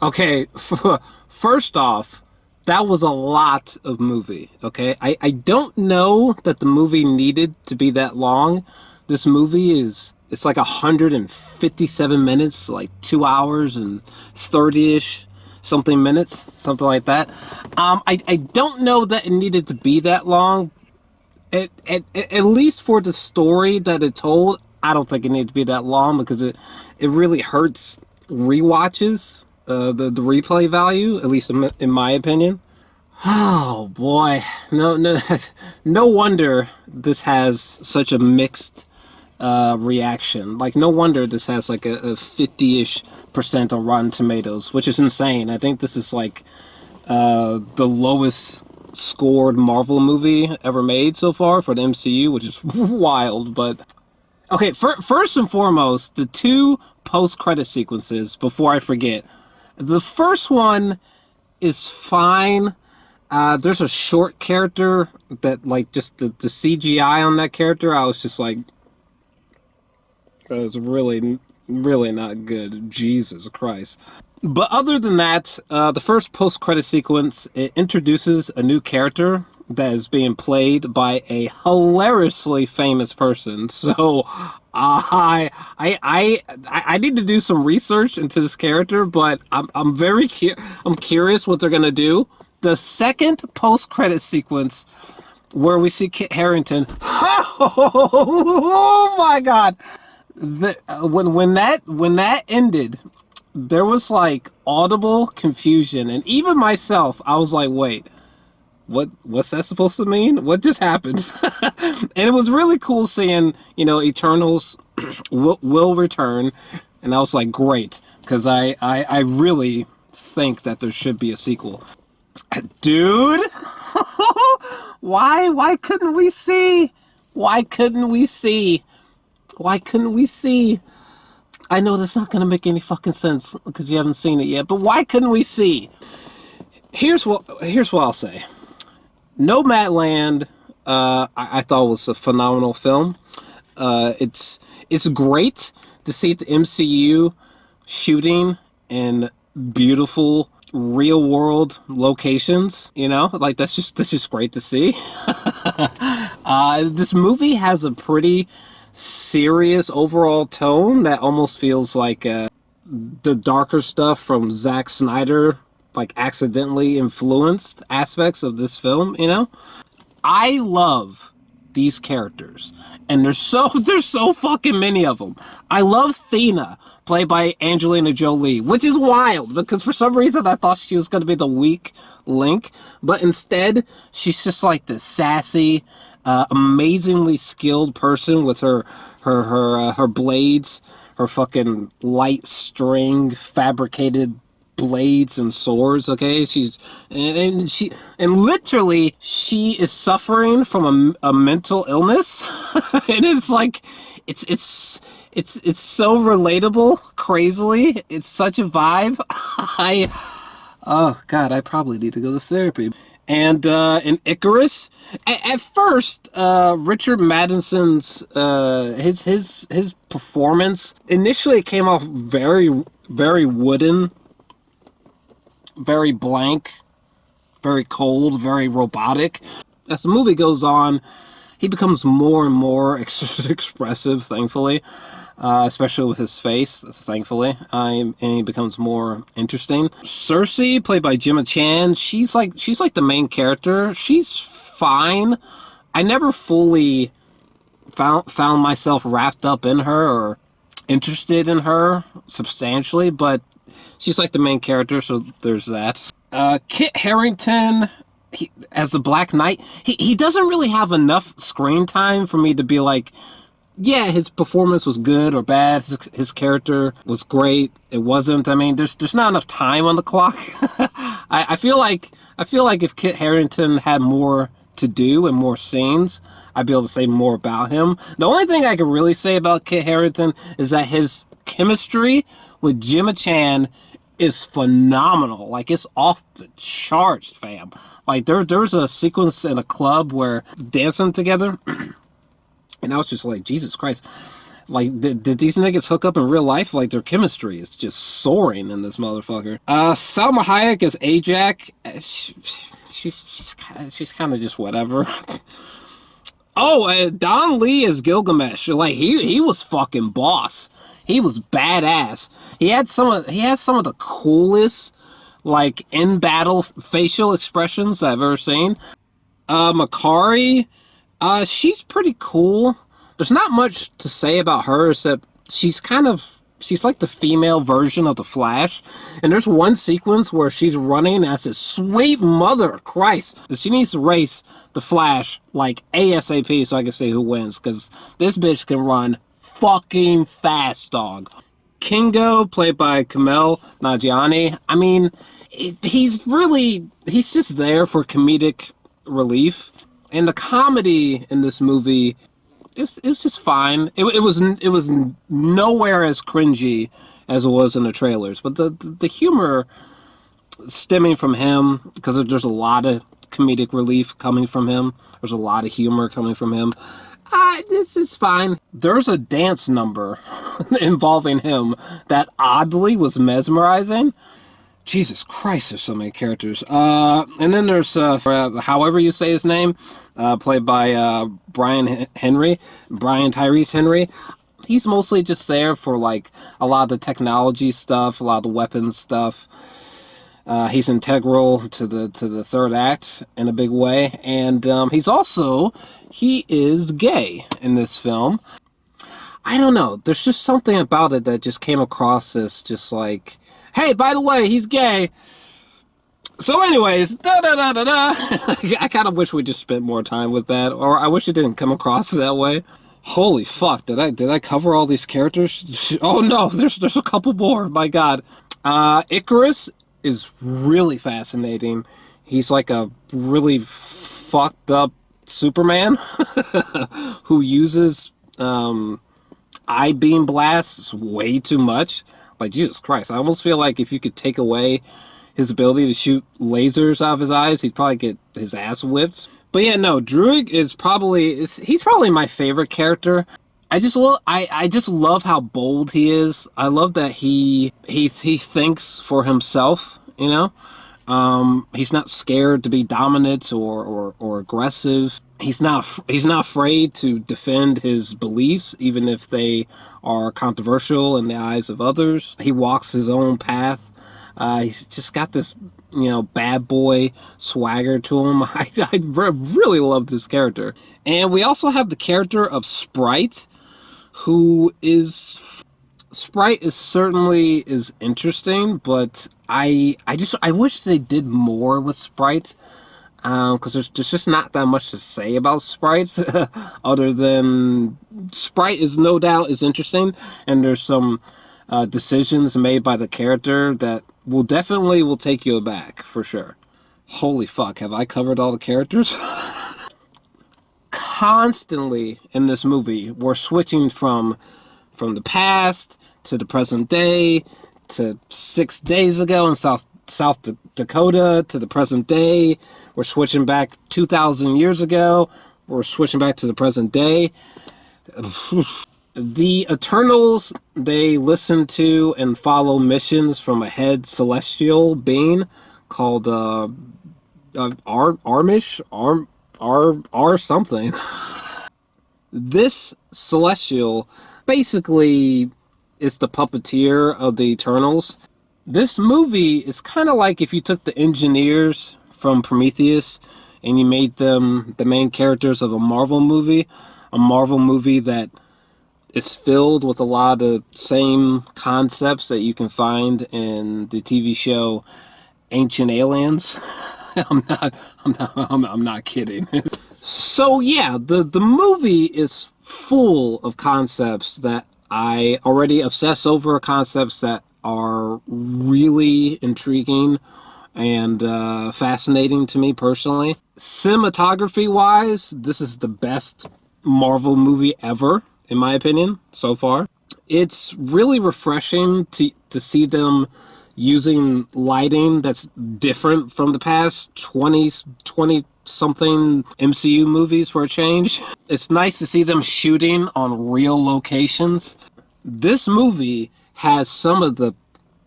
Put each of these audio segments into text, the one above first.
Okay, first off, that was a lot of movie, okay? I don't know that the movie needed to be that long. This movie it's like 157 minutes, like 2 hours and 30-ish something minutes, something like that. I don't know that it needed to be that long. At least for the story that it told, I don't think it needed to be that long because it really hurts rewatches, the replay value, at least in my opinion. Oh boy, no, no wonder this has such a mixed reaction. Like, no wonder this has like a 50-ish% on Rotten Tomatoes, which is insane. I think this is like the lowest scored Marvel movie ever made so far for the MCU, which is wild. But okay, first and foremost, the two post-credit sequences, before I forget. The first one is fine. There's a short character that, like, just the CGI on that character, I was just like, that was really, really not good. Jesus Christ. But other than that, the first post-credit sequence, it introduces a new character that is being played by a hilariously famous person. So I need to do some research into this character, but I'm curious what they're gonna do. The second post-credit sequence, where we see Kit Harington, oh my God! When that ended, there was like audible confusion, and even myself, I was like, wait, what's that supposed to mean? What just happened? And it was really cool seeing, Eternals will return, and I was like, great, because I really think that there should be a sequel. Dude, why couldn't we see? Why couldn't we see? Why couldn't we see? I know that's not gonna make any fucking sense because you haven't seen it yet, but why couldn't we see? Here's what I'll say. Nomadland, I thought was a phenomenal film. It's great to see the MCU shooting in beautiful real world locations, like that's just great to see. This movie has a pretty serious overall tone that almost feels like the darker stuff from Zack Snyder, like, accidentally influenced aspects of this film. I love these characters, and there's so fucking many of them. I love Thena, played by Angelina Jolie, which is wild because for some reason I thought she was going to be the weak link, but instead she's just like this sassy, amazingly skilled person with her blades, her fucking light string fabricated blades and swords. Okay, and literally she is suffering from a mental illness, and it's like it's so relatable. Crazily, it's such a vibe. Oh God, I probably need to go to therapy. And in Icarus, at first, Richard Maddenson's his performance initially came off very, very wooden, very blank, very cold, very robotic. As the movie goes on, he becomes more and more expressive, thankfully, especially with his face, thankfully, and he becomes more interesting. Cersei, played by Gemma Chan, she's like the main character. She's fine. I never fully found myself wrapped up in her or interested in her substantially, but she's like the main character, so there's that. Kit Harington, as the Black Knight, he doesn't really have enough screen time for me to be like, yeah, his performance was good or bad. His character was great. It wasn't. I mean, there's not enough time on the clock. I feel like if Kit Harington had more to do and more scenes, I'd be able to say more about him. The only thing I can really say about Kit Harington is that his chemistry with Gemma Chan is phenomenal. Like, it's off the charts, fam. Like, there's a sequence in a club where dancing together, and I was just like, Jesus Christ. Like, did these niggas hook up in real life? Like, their chemistry is just soaring in this motherfucker. Salma Hayek as Ajak. She's kind of just whatever. Oh, Don Lee as Gilgamesh. Like, he was fucking boss. He was badass. He has some of the coolest, like, in battle facial expressions I've ever seen. Makari, she's pretty cool. There's not much to say about her except she's like the female version of the Flash. And there's one sequence where she's running as his sweet mother Christ. She needs to race the Flash like ASAP so I can see who wins, because this bitch can run fucking fast, dog. Kingo, played by Kumail Nanjiani. I mean, he's just there for comedic relief. And the comedy in this movie, it was just fine. It was nowhere as cringy as it was in the trailers, but the humor stemming from him, because there's a lot of comedic relief coming from him. There's a lot of humor coming from him. It's fine. There's a dance number involving him that oddly was mesmerizing. Jesus Christ, there's so many characters. And then there's, however you say his name, played by Brian Tyrese Henry. He's mostly just there for, like, a lot of the technology stuff, a lot of the weapons stuff. He's integral to the third act in a big way. And he is gay in this film. I don't know. There's just something about it that just came across as just like, hey, by the way, he's gay. So anyways, I kind of wish we just spent more time with that, or I wish it didn't come across that way. Holy fuck, did I cover all these characters? Oh no, there's a couple more, my god. Icarus is really fascinating. He's like a really fucked up Superman who uses I-beam blasts way too much. Like, Jesus Christ, I almost feel like if you could take away his ability to shoot lasers out of his eyes, he'd probably get his ass whipped. But yeah, no, Druig he's probably my favorite character. I just love how bold he is. I love that he thinks for himself, you know? He's not scared to be dominant or aggressive. He's not afraid to defend his beliefs, even if they are controversial in the eyes of others. He walks his own path. He's just got this, you know, bad boy swagger to him. I really love this character. And we also have the character of Sprite, Sprite certainly is interesting, but I wish they did more with Sprite, because there's just not that much to say about Sprite, other than Sprite is no doubt is interesting, and there's some decisions made by the character that will take you aback, for sure. Holy fuck, have I covered all the characters? Constantly in this movie, we're switching from the past to the present day to 6 days ago in South Dakota to the present day. We're switching back 2,000 years ago. We're switching back to the present day. The Eternals, they listen to and follow missions from a head celestial being called something. This celestial basically is the puppeteer of the Eternals. This movie is kind of like if you took the engineers from Prometheus and you made them the main characters of a Marvel movie that is filled with a lot of same concepts that you can find in the TV show Ancient Aliens. I'm not kidding. So yeah, the movie is full of concepts that I already obsess over, concepts that are really intriguing and fascinating to me personally. Cinematography-wise, this is the best Marvel movie ever, in my opinion, so far. It's really refreshing to see them using lighting that's different from the past 20 something MCU movies for a change. It's nice to see them shooting on real locations. This movie has some of the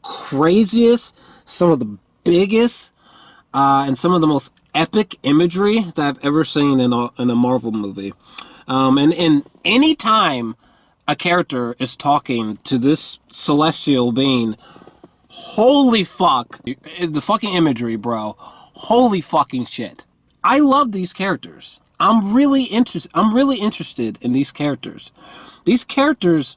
craziest, some of the biggest, and some of the most epic imagery that I've ever seen in a Marvel movie. And any time a character is talking to this celestial being, holy fuck, the fucking imagery, bro. Holy fucking shit. I love these characters. I'm really interested in these characters. These characters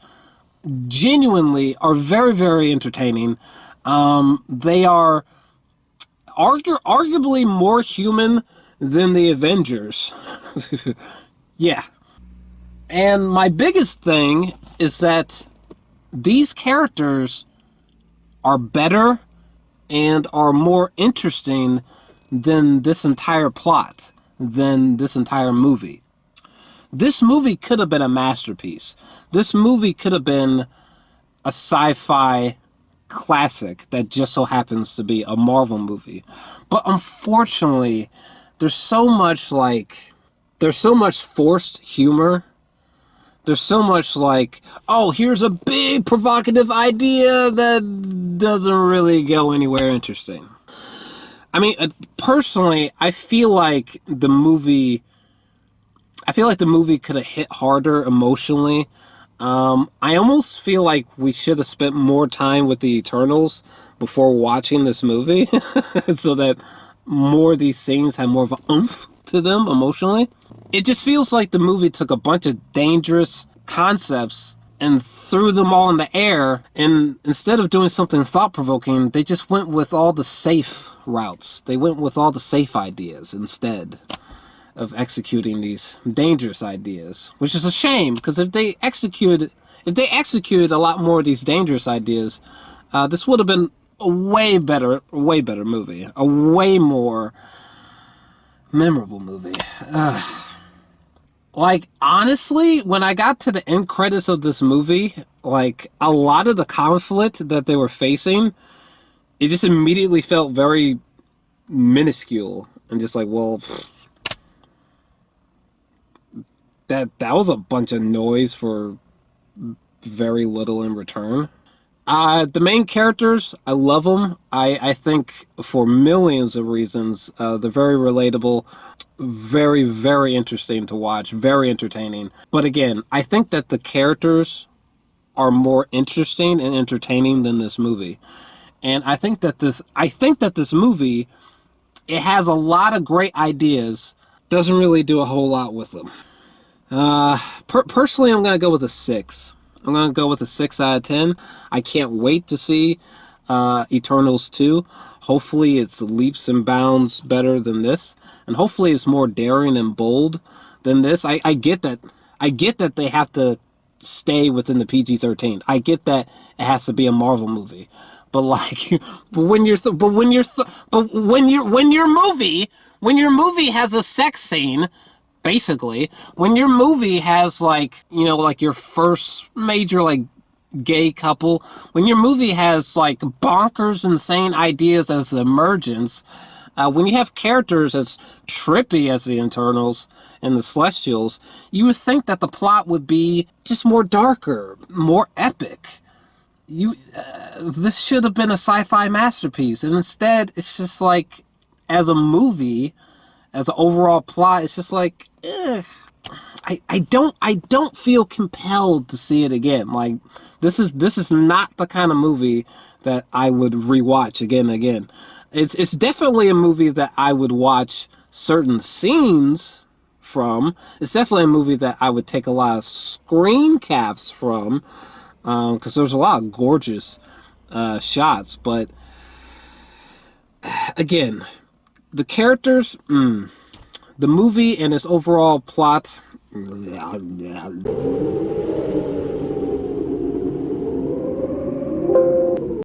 genuinely are very, very entertaining. They are arguably more human than the Avengers. Yeah. And my biggest thing is that these characters are better and are more interesting than this entire plot, than this entire movie. This movie could have been a masterpiece. This movie could have been a sci-fi classic that just so happens to be a Marvel movie. But unfortunately, there's so much forced humor. There's so much like, oh, here's a big provocative idea that doesn't really go anywhere interesting. I mean, personally, I feel like the movie could have hit harder emotionally. I almost feel like we should have spent more time with the Eternals before watching this movie so that more of these scenes have more of an oomph to them emotionally. It just feels like the movie took a bunch of dangerous concepts and threw them all in the air, and instead of doing something thought-provoking, they just went with all the safe routes. They went with all the safe ideas instead of executing these dangerous ideas, which is a shame, because if they executed a lot more of these dangerous ideas, this would have been a way better movie, a way more memorable movie. Like, honestly, when I got to the end credits of this movie, like, a lot of the conflict that they were facing, it just immediately felt very minuscule, and just like, well, that was a bunch of noise for very little in return. The main characters, I love them. I think for millions of reasons, they're very relatable, very, very interesting to watch, very entertaining. But again, I think that the characters are more interesting and entertaining than this movie. And I think that this movie, it has a lot of great ideas, doesn't really do a whole lot with them. Personally, I'm going to go with a 6. I'm going to go with a 6 out of 10. I can't wait to see Eternals 2. Hopefully it's leaps and bounds better than this. And hopefully it's more daring and bold than this. I get that they have to stay within the PG-13. I get that it has to be a Marvel movie. But like, when your movie has a sex scene, basically, when your movie has like, you know, like your first major like gay couple, when your movie has like bonkers insane ideas as emergence, when you have characters as trippy as the Eternals and the Celestials, you would think that the plot would be just more darker, more epic. This should have been a sci-fi masterpiece, and instead it's just like, as a movie, as an overall plot, it's just like, I don't feel compelled to see it again. Like, this is not the kind of movie that I would rewatch again and again. It's definitely a movie that I would watch certain scenes from. It's definitely a movie that I would take a lot of screen caps from, because there's a lot of gorgeous shots. But again, the characters, the movie and its overall plot,